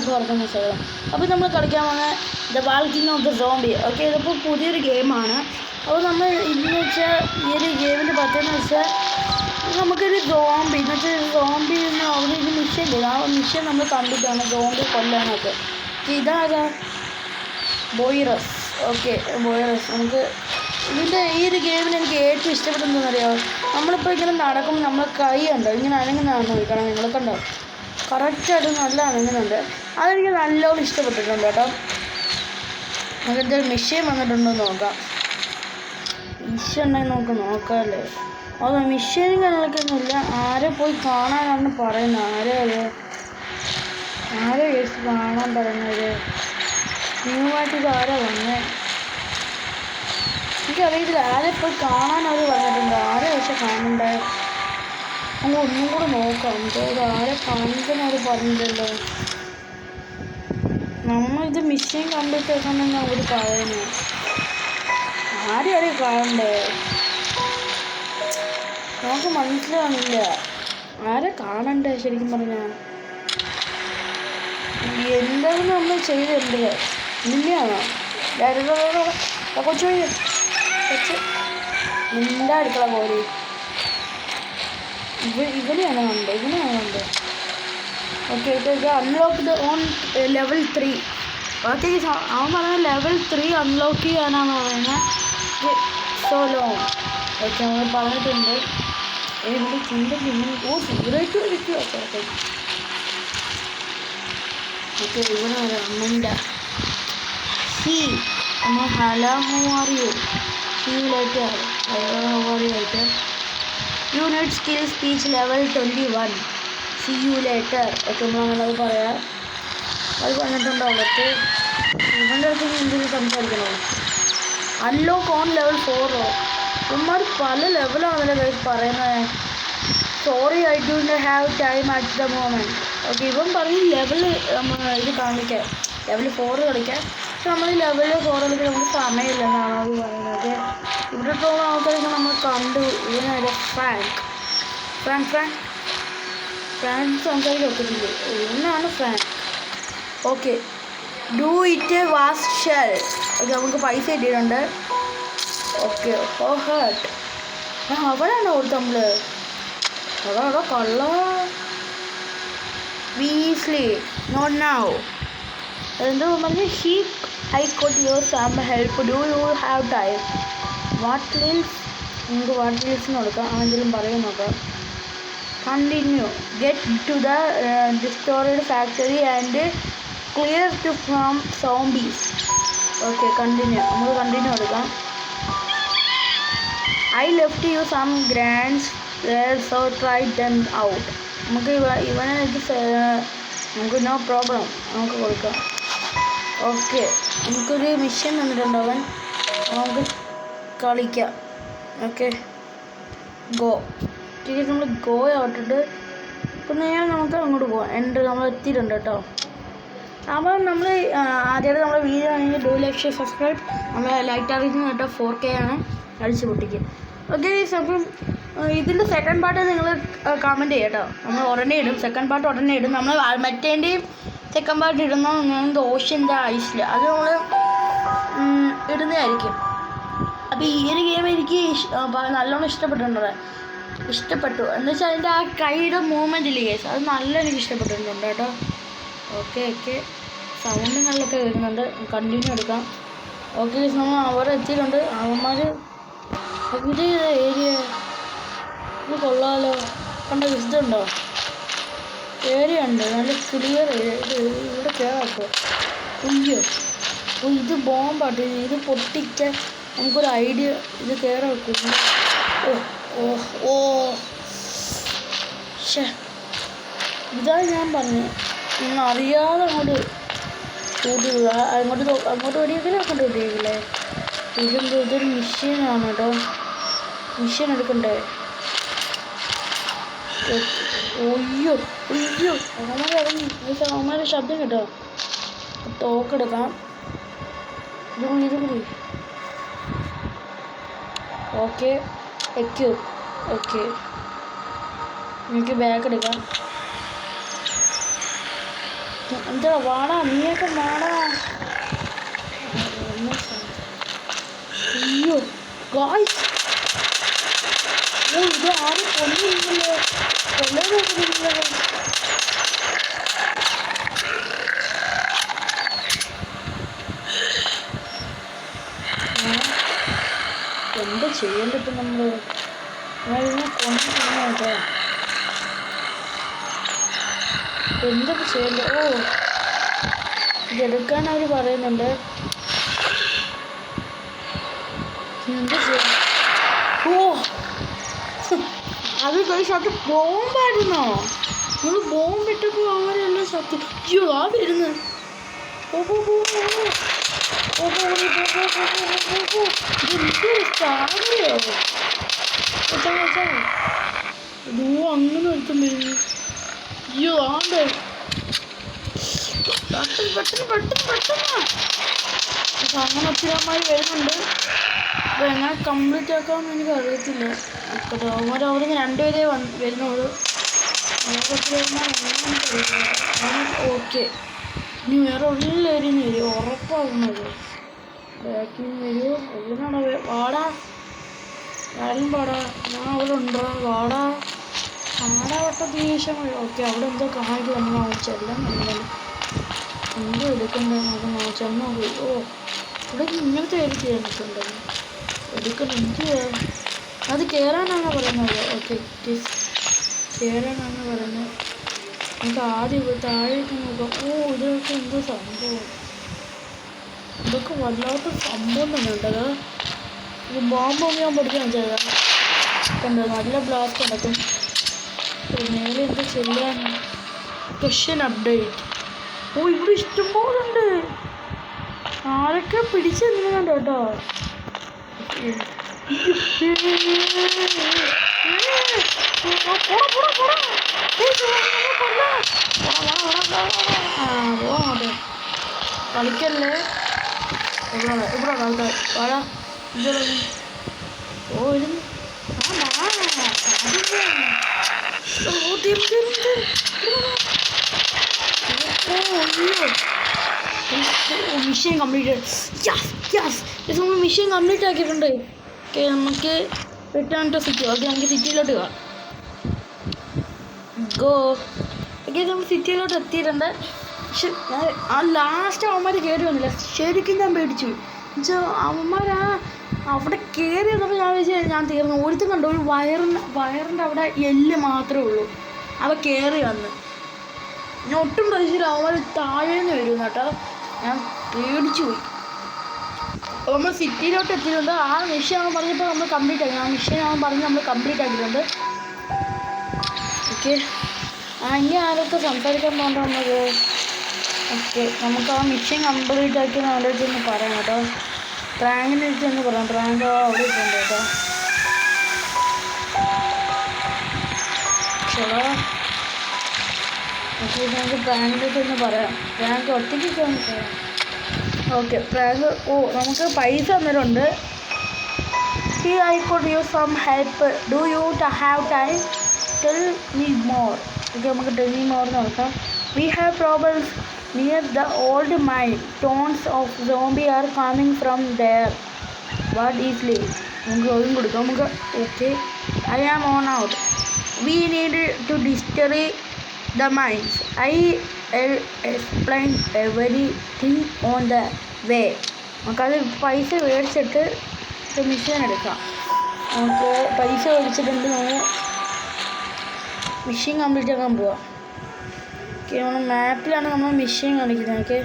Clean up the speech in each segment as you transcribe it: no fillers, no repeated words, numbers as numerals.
പറഞ്ഞ സ്ഥലം. അപ്പോൾ നമ്മൾ കളിക്കാൻ പോകുന്ന the walking of the zombie. Okay, ഇതിപ്പോൾ പുതിയൊരു ഗെയിമാണ്. അപ്പോൾ നമ്മൾ ഇതെന്ന് വെച്ചാൽ ഈ ഒരു ഗെയിമിൻ്റെ പറ്റുന്ന വെച്ചാൽ നമുക്കൊരു സോംബി എന്ന് വെച്ചാൽ സോംബി എന്ന് അവിടെ ഒരു മിഷൻ ഇല്ല. ആ മിഷൻ നമ്മൾ കണ്ടിട്ടാണ് സോംബി കൊല്ലാനൊക്കെ. ഇതാരാ? ബോയിറസ്. ഓക്കെ, ബോയിറസ്. നമുക്ക് ഇതിൻ്റെ ഈ ഒരു ഗെയിമിൽ എനിക്ക് ഏറ്റവും ഇഷ്ടപ്പെട്ടെന്തെന്നറിയാമോ? നമ്മളിപ്പോൾ ഇങ്ങനെ നടക്കുമ്പോൾ നമ്മളെ കൈ ഉണ്ടോ ഇങ്ങനെ അനങ്ങുന്നതാണ് നോക്കണം. നിങ്ങൾ കണ്ടോ? കറക്റ്റായിട്ട് നല്ല അനങ്ങുന്നുണ്ട്. അതെനിക്ക് നല്ലോണം ഇഷ്ടപ്പെട്ടിട്ടുണ്ട് കേട്ടോ. നമുക്കെന്തൊരു മിഷീൻ വന്നിട്ടുണ്ടോ നോക്കാം. മിഷീൻ ഉണ്ടെങ്കിൽ നമുക്ക് നോക്കാമല്ലേ? അത് മിഷീനും കണക്കൊന്നുമില്ല. ആരെ പോയി കാണാനാണ് പറയുന്നത്? ആരെ കേസ് കാണാൻ പറയുന്നത്? ന്യൂവായിട്ട് ഇത് ആരാ വന്നേ? എനിക്കറിയത്തില്ല. ആരെ പോയി കാണാൻ അവർ പറഞ്ഞിട്ടുണ്ട്. ആരെ പക്ഷെ കാണണ്ടേ? നമ്മൾ ഒന്നും കൂടെ നോക്കാം. നമുക്ക് ആരെ കാണിക്കാൻ അവർ പറഞ്ഞില്ലല്ലോ. നമ്മളിത് മിഷീൻ കണ്ടിട്ടേക്കാണെന്ന് അവർ പറയുന്നു. ആരെയും കാണണ്ടേ? നമുക്ക് മനസ്സിലാവുന്നില്ല ആരെ കാണണ്ടേ ശരിക്കും പറഞ്ഞാൽ. എന്താണ് നമ്മൾ ചെയ്തിട്ടുണ്ട്? ഇല്ലയാണോ കൊച്ചു നിന്റെ അടുക്കള പോലെ ഇവനെയാണ് കണ്ടത്. ഓക്കെ, ഇത് അൺലോക്ക്ഡ് ഓൺ ലെവൽ 3. ഓക്കെ, അവൻ പറഞ്ഞ ലെവൽ 3 അൺലോക്ക് ചെയ്യാനാണ് പറയുന്നത്. So long. ഓക്കെ, നമ്മൾ പറഞ്ഞിട്ടുണ്ട്. ഇവിടെ ചിന്തിക്കുന്നു. സീറായിട്ട് ഇരിക്കുക പുറത്തേക്ക്. ഓക്കെ, ഇവിടെ ഒരു അമ്മൻ്റെ hello how are you? See you later. Hello, how are you later? You need skill speech level 21. See you later. ഒക്കെ നമ്മളത് പറയാം. അത് പറഞ്ഞിട്ടുണ്ട് അവിടുത്തെ. ഇവൻ്റെ അടുത്ത് എന്തെങ്കിലും സംസാരിക്കണോ? Unlock on level 4. ഇവന്മാർ പല ലെവലാണല്ലോ പറയുന്നത്. Sorry, I don't have time at the moment. Okay, ഇവൻ പറഞ്ഞ് ലെവൽ ഇത് കാണിക്കാൻ ലെവൽ 4 കളിക്കാൻ. പക്ഷെ നമ്മൾ ലെവൽ 4 കളിക്കാൻ നമുക്ക് സമയമില്ലെന്നാണ് അത് പറയുന്നത്. ഇവിടെ തോന്നുന്ന ആൾക്കാരൊക്കെ നമ്മൾ കണ്ടു. ഇതിനായിട്ട് ഫ്രാങ്ക് സംസാരിക്കാൻ ഒത്തിരില്ല. എന്നാണ് Frank. Okay, do it waste shell. Okay, നമുക്ക് പൈസ കിട്ടിയിട്ടുണ്ട്. Okay, oh hurt. അവനാണ് കൊടുത്ത നമ്മൾ. അതാണോ കള്ള വീസ്ലി. Not now. എന്തോ പറഞ്ഞ് I got your some help. Do you have time? വാട്ട് ലീൽസ്. നമുക്ക് വാട്ട് ലീൽസിന് കൊടുക്കാം. അവനെന്തെങ്കിലും പറയാൻ നോക്കാം. Continue. Get to the distorted factory and clear to from zombies. Okay, continue. നമുക്ക് കണ്ടിന്യൂ കൊടുക്കാം. I left you some grenades so try them out. നമുക്ക് ഇവനെ നമുക്ക് നോ പ്രോബ്ലം നമുക്ക് കൊടുക്കാം. ഓക്കെ, നമുക്കൊരു മിഷൻ തന്നിട്ടുണ്ട് അവൻ. നമുക്ക് കളിക്കാം. Okay, go. തിരിച്ച് നമ്മൾ ഗോ ആയിട്ടിട്ട് ഇപ്പം നേരെ നമുക്ക് അങ്ങോട്ട് പോകാം. നമ്മൾ എത്തിയിട്ടുണ്ട് കേട്ടോ. അപ്പം നമ്മൾ ആദ്യമായിട്ട് നമ്മുടെ വീഡിയോ ആണെങ്കിൽ 2 ലക്ഷം സബ്സ്ക്രൈബ്. നമ്മൾ ലൈറ്റ് അറിയിക്കുന്ന കേട്ടോ 4K ആണ്. അടിച്ച് പൊട്ടിക്കുക. ഓക്കെ, അപ്പം ഇതിൻ്റെ സെക്കൻഡ് പാർട്ട് നിങ്ങൾ കമൻറ്റ് ചെയ്യാം കേട്ടോ. നമ്മൾ ഉടനെ ഇടും. സെക്കൻഡ് പാർട്ട് ഉടനെ ഇടും. നമ്മൾ മറ്റേൻ്റെയും സെക്കൻഡ് പാർട്ട് ഇടുന്ന ഓഷ്യൻ്റെ ഐസിൽ അത് നമ്മൾ ഇടുന്നതായിരിക്കും. അപ്പോൾ ഈ ഒരു ഗെയിം എനിക്ക് നല്ലോണം ഇഷ്ടപ്പെട്ടു എന്ന് വെച്ചാൽ അതിൻ്റെ ആ കൈയുടെ മൂവ്മെൻറ്റ് ഇല്ലേ കേസ്, അത് നല്ല എനിക്ക് ഇഷ്ടപ്പെട്ടിട്ടുണ്ട് കേട്ടോ. ഓക്കെ, സൗണ്ടുകളിലൊക്കെ വരുന്നുണ്ട്. കണ്ടിന്യൂ എടുക്കാം. ഓക്കെ, നമ്മൾ അവിടെ എത്തിയിട്ടുണ്ട്. അവന്മാർ ഇത് ഏരിയ ഇത് കൊള്ളാമല്ലോ. കണ്ട ഇതുണ്ടോ? ഏരിയ ഉണ്ട് നല്ല ക്ലിയർ. ഇവിടെ കയറാക്കോ? അയ്യോ, ഇത് ബോംബാട്ടോ. ഇത് പൊട്ടിക്കാൻ നമുക്കൊരു ഐഡിയ. ഇത് കയറാക്കും. ഓ ശേ, ഇതാണ് ഞാൻ പറഞ്ഞത്. നിങ്ങൾ അറിയാതെ അങ്ങോട്ട് കൂട്ടില്ല. അങ്ങോട്ട് ഓടിയെങ്കിലേ അങ്ങോട്ട് ഓടിയെങ്കിലേ. ഇതൊരു മെഷീനാണ് കേട്ടോ. മെഷീൻ എടുക്കണ്ടേ? ഒയ്യോ അവന്മാരെ ശബ്ദം കേട്ടോ. തോക്കെടുക്കാം. ഇത് ഓക്കെ, എക്യൂപ്പ്. ഓക്കെ, എനിക്ക് ബാഗ് എടുക്കാം. എന്താ വാടാ, നീയൊക്കെ വാടാ. അയ്യോ ഗായ്സ്, ഇത് ആരും കൊന്നില്ലല്ലോ, കൊല്ലാൻ നോക്കുന്നില്ലല്ലോ. എന്താ ചെയ്യേണ്ടത് ഇപ്പം നമ്മൾ? ഇതിനെ കൊണ്ടിട്ടോ, എന്തൊക്കെ ചെയ്യണ്ട? ഓ, ഇതെടുക്കാൻ അവർ പറയുന്നുണ്ട്. എന്താ ചെയ്യാം? ഓ, അത് കഴിച്ച് അത് ബോംബായിരുന്നോ? നമ്മൾ ബോംബിട്ടപ്പോൾ അവരെല്ലാം സത്യം. അയ്യോ, ആ വരുന്നു. അങ്ങനെ ഒരുത്തം വരുന്നു. അയ്യോ, ആണ്ട് പെട്ടെന്ന് പെട്ടെന്ന് പെട്ടെന്ന്. അങ്ങനെ ഒത്തിരി വരുന്നുണ്ട്. അപ്പോൾ എങ്ങനെ കംപ്ലീറ്റ് ആക്കാമെന്ന് എനിക്ക് അറിയത്തില്ല. അപ്പോൾ അവരവിടുന്ന് രണ്ടുപേരേ വരുന്നുള്ളൂ. ഓക്കെ, ഇനി വേറെ ഉള്ളിലേരി വരുമോ? ഉറപ്പാകുന്നത് ബാക്കിൽ വരുമോ? എവിടുന്നാണോ? വാടാ, ആരും പാടാ, ഞാൻ അവിടെ ഉണ്ടോ? വാടാ വാടാ വട്ട ദേഷ്യം. ഓക്കെ, അവിടെ എന്തോ കാണിക്ക് വന്നു. ചെല്ലാൻ നല്ലത് എന്തോ എടുക്കണ്ടെന്ന് അത് ചെന്നോ. ഓ, ഇവിടെ ഇങ്ങനത്തെ ഒരു ചെയ്യാനിട്ടുണ്ടെന്ന് എടുക്കണം. എന്തുവാ അത്? കയറാനാണ് പറയുന്നത്. ഓക്കെ, കയറാനാണ് പറയുന്നത്. നമുക്ക് ആദ്യം ഇവിടെ താഴേക്ക് നോക്കാം. ഓ, ഇതൊക്കെ എന്തോ സംഭവം. ഇതൊക്കെ വല്ലാത്ത സംഭവം തന്നെ ഉണ്ടത്. ഇത് ബോംബ് ഞാൻ പഠിക്കാൻ ചെയ്താൽ കണ്ടോ, നല്ല ബ്ലാസ്റ്റ് നടക്കും. നേരെ എന്താ ചെയ്യാൻ? Question update. ഓ, ഇവിടെ ഇഷ്ടംപോലെ ഉണ്ട്. ആരൊക്കെ പിടിച്ചെന്നുണ്ട് കേട്ടോ. കളിക്കല്ലേ ഇവിടെ ആൾക്കാർ. വാടാ, ഓ ഇരുന്ന് മിഷൻ കംപ്ലീറ്റ്. നമ്മൾ മിഷൻ കംപ്ലീറ്റ് ആക്കിയിട്ടുണ്ട്. ഓക്കെ, നമുക്ക് റിട്ടേൺ ടു സിറ്റി. ഓക്കെ, നമുക്ക് സിറ്റിയിലോട്ട് പോകാം. ഗോ. ഓക്കെ, നമ്മൾ സിറ്റിയിലോട്ട് എത്തിയിട്ടുണ്ട്. പക്ഷെ ആ ലാസ്റ്റ് അവന്മാർ കയറി വന്നില്ല. ശരിക്കും ഞാൻ പേടിച്ചു. എന്നുവെച്ചാൽ അവന്മാർ അവിടെ കയറി വന്നപ്പോൾ ഞാൻ വിചാരിച്ചു ഞാൻ തീർന്നു. ഒരുത്തും കണ്ടു, ഒരു വയറിൻ്റെ അവിടെ എല്ല് മാത്രമേ ഉള്ളൂ. അവ കയറി വന്ന് ഞാൻ ഒട്ടും പ്രതീക്ഷിച്ചില്ല അവന്മാർ താഴേന്ന് വരും കേട്ടോ. ഞാൻ പേടിച്ചു പോയി. അപ്പോൾ നമ്മൾ സിറ്റിയിലോട്ട് എത്തിയിട്ടുണ്ട്. ആ മിഷൻ അവൻ പറഞ്ഞപ്പോൾ നമ്മൾ കംപ്ലീറ്റ് ആക്കി. ആ മിഷൻ അവൻ പറഞ്ഞ് നമ്മൾ കംപ്ലീറ്റ് ആക്കിയിട്ടുണ്ട്. ഓക്കെ, ഇനി ആരൊക്കെ സംസാരിക്കാൻ പോകണ്ട നമുക്ക്? ഓക്കെ, നമുക്ക് ആ മിഷൻ കംപ്ലീറ്റ് ആക്കി അവരുടെ അടുത്ത് ഒന്ന് പറയാം കേട്ടോ. പ്രാങ്കിൻ്റെ അടുത്ത് ഒന്ന് പറയാം. പ്രാങ്ക് അവിടെ ഇട്ടുണ്ട് കേട്ടോ. ചേട്ടാ, ഓക്കെ, നമുക്ക് പ്രാങ്കിൻ്റെ അടുത്ത് ഒന്ന് പറയാം. പ്രാങ്ക് ഒറ്റയ്ക്കൊക്കെ ഒന്ന് പറയാം. Okay, prank. ഓ, നമുക്ക് പൈസ തന്നിട്ടുണ്ട്. I could use some help. Do you have time? Tell me more. Okay, നമുക്ക് tell me more നോക്കാം. We have problems near the old mine. Tons of zombies are coming from there. What is it? നമുക്ക് ഒന്നും കൊടുക്കാം. നമുക്ക് okay, I am on out. We need to destroy the mines. I'll explain everything on the way. നമുക്കത് പൈസ മേടിച്ചിട്ട് mission എടുക്കാം. നമുക്ക് പൈസ മേടിച്ചിട്ടുണ്ട്. നമ്മൾ മിഷൻ കംപ്ലീറ്റ് ആക്കാൻ പോവാം. ഓക്കെ, നമ്മൾ മാപ്പിലാണ് നമ്മൾ മിഷൻ കാണിക്കുന്നത്.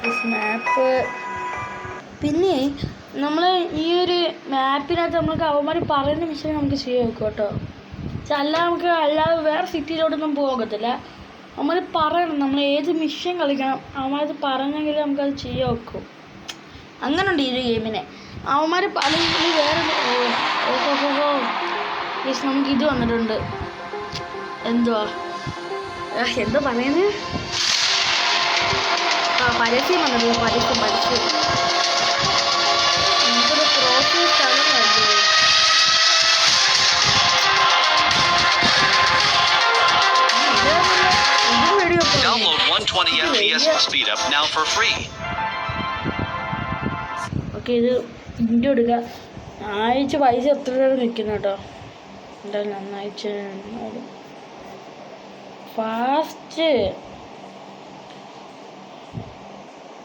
ഓക്കെ, മാപ്പ്. പിന്നെ നമ്മൾ ഈ ഒരു മാപ്പിനകത്ത് നമുക്ക് അവന്മാർ പറയുന്ന മിഷൻ നമുക്ക് ചെയ്യാൻ വെക്കും കേട്ടോ. അല്ലാതെ വേറെ സിറ്റിയിലോട്ടൊന്നും പോകത്തില്ല. അവന്മാർ പറയണം നമ്മൾ ഏത് മിഷൻ കളിക്കണം. അവന്മാരത് പറഞ്ഞെങ്കിൽ നമുക്കത് ചെയ്യാൻ വെക്കും. അങ്ങനെയുണ്ട് ഈ ഒരു ഗെയിമിനെ. അവന്മാർ അല്ലെങ്കിൽ വേറെ നമുക്ക് ഇത് വന്നിട്ടുണ്ട്. എന്തുവാ എന്താ പറയുന്നത്? പരസ്യം വന്നിട്ടുണ്ട്. പരസ്യം നമുക്കൊരു ക്രോസ് സ്ഥലം കണ്ടു. 20 FPS speed up now for free. Okay, ഇത് ഇൻഡ്യ എടുക്കുക. ആഴ്ച പൈസ എത്ര രൂപ നിൽക്കുന്നു കേട്ടോ. എന്തായാലും നന്നാഴ്ച ഫാസ്റ്റ്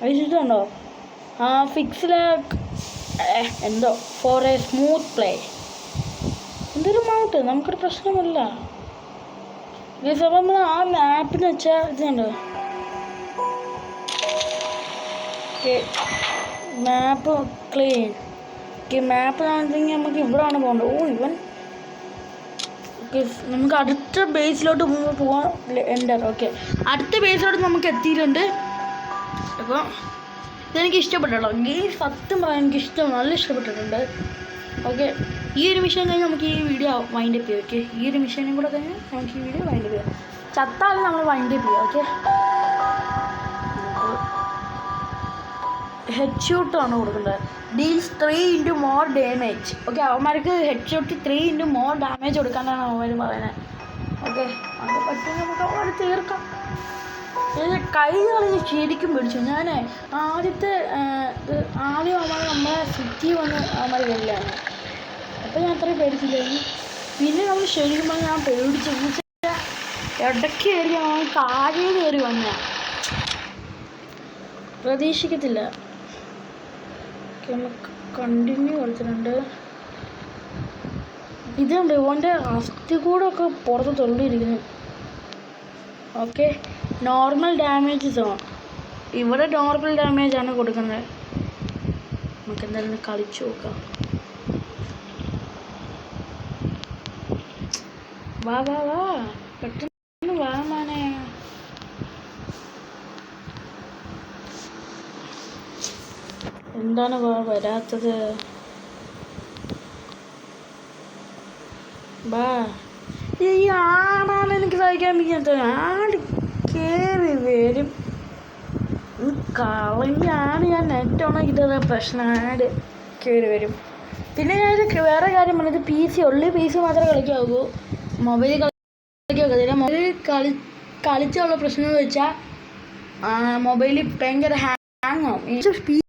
അയച്ചിട്ടുണ്ടോ? ഫിക്സിലേക്ക് എന്തോ ഫോർ എ സ്മൂത്ത് പ്ലേ. എന്തൊരു മൗട്ട്, നമുക്കൊരു പ്രശ്നമില്ല. നമ്മൾ ആ മാപ്പിന് വെച്ചാൽ ഇതുണ്ടോ, മാപ്പ് ക്ലീൻ. മാപ്പ് ആണെങ്കിൽ നമുക്ക് ഇവിടെയാണ് പോകേണ്ടത്. ഓ ഇവൻ നമുക്ക് അടുത്ത ബേസിലോട്ട് പോകാൻ എൻ്റർ. ഓക്കെ, അടുത്ത ബേസിലോട്ട് നമുക്ക് എത്തിയിട്ടുണ്ട്. അപ്പോൾ ഇതെനിക്ക് ഇഷ്ടപ്പെട്ടോ. ഗെയിം സത്യം പറയാൻ എനിക്ക് ഇഷ്ടം, നല്ല ഇഷ്ടപ്പെട്ടിട്ടുണ്ട്. ഓക്കെ, ഈ ഒരു മിഷൻ കഴിഞ്ഞ് നമുക്ക് ഈ വീഡിയോ വൈൻഡപ്പ് ചെയ്യാം. ഓക്കെ, ഈ ഒരു മിഷനും കൂടെ തന്നെ നമുക്ക് ഈ വീഡിയോ വൈൻഡപ്പ് ചെയ്യാം. ചത്താലും നമ്മൾ വൈൻഡപ്പ് ചെയ്യാം. ഓക്കെ, ഹെഡ് ഷൂട്ടാണ് കൊടുക്കേണ്ടത്. Deals 3 into more damage. Okay, അവന്മാർക്ക് head shoot 3 into more damage കൊടുക്കാനാണ് അവന്മാർ പറയുന്നത്. ഓക്കെ, അത് പറ്റും, നമുക്ക് അവന്മാർ തീർക്കാം. കൈ കളഞ്ഞ് ശരിക്കും പിടിച്ചു. ഞാൻ ആദ്യം അവന്മാർ നമ്മളെ സിറ്റി വന്ന് അവന്മാർ വരില്ലാണ്. അപ്പോൾ ഞാൻ അത്രയും പേടിച്ചില്ലായിരുന്നു. പിന്നെ നമ്മൾ ശരിക്കും പറഞ്ഞാൽ ഞാൻ പേടിച്ചു. ഇടയ്ക്ക് കയറി അവൻ താഴെ കയറി വന്ന പ്രതീക്ഷിക്കത്തില്ല. നമുക്ക് കണ്ടിന്യൂ കളിച്ചിട്ടുണ്ട്. ഇതുണ്ട് ഓൻ്റെ അസ്ഥി കൂടെ ഒക്കെ പുറത്ത് തൊള്ളിയിരിക്കുന്നു. Okay, normal damage zone. ഇവിടെ നോർമൽ ഡാമേജാണ് കൊടുക്കുന്നത്. നമുക്ക് എന്തായാലും കളിച്ചു നോക്കാം. വാ വാ വാ, പെട്ടെന്ന് വാ മാനേ. എന്താണ് വരാത്തത്? ബാ, ഈ ആടാണ് എനിക്ക് സഹിക്കാൻ പറ്റാത്ത. ആട് കയറി വരും. കളഞ്ഞാണ് ഞാൻ നെറ്റ് ഓണാക്കിയിട്ട് പ്രശ്നം. ആട് കയറി വരും. പിന്നെ ഞാൻ വേറെ കാര്യം പറഞ്ഞത്, PC മാത്രമേ കളിക്കാവൂ. മൊബൈൽ കളിക്കാൻ മൊബൈൽ കളിച്ചുള്ള പ്രശ്നം എന്ന് വെച്ചാൽ മൊബൈലിൽ ഭയങ്കര ഹാങ് ആവും.